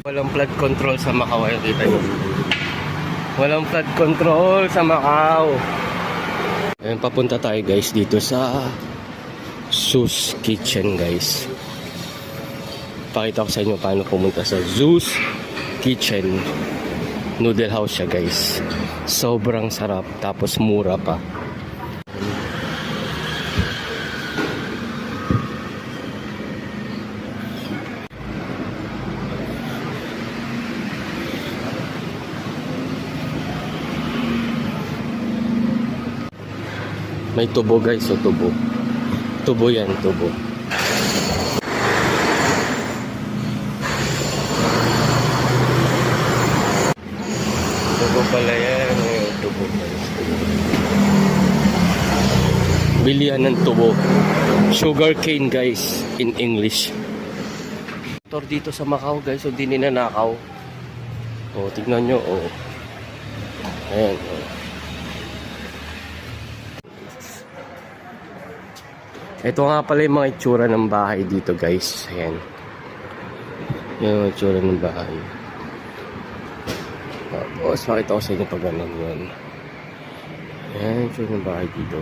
Walang flood control sa Macau. Ayun, kita nyo. Walang flood control sa Macau. Ayun, papunta tayo guys dito sa Zeus Kitchen guys. Pakita ko sa inyo paano pumunta sa Zeus Kitchen. Noodle house siya guys. Sobrang sarap, tapos mura pa. May tubo guys, so tubo. Tubo yan, tubo. Tubo pala yan, yung tubo guys. Bilihan ng tubo. Sugar cane guys, in English. Motor dito sa Macau guys, so di ninanakaw. O, tignan nyo, o. Ayan, o. Ito nga pala yung mga itsura ng bahay dito guys. Ayan. Yung itsura ng bahay. Tapos makita ko sa inyo pag ganun yun. Ayan yung itsura ng bahay dito.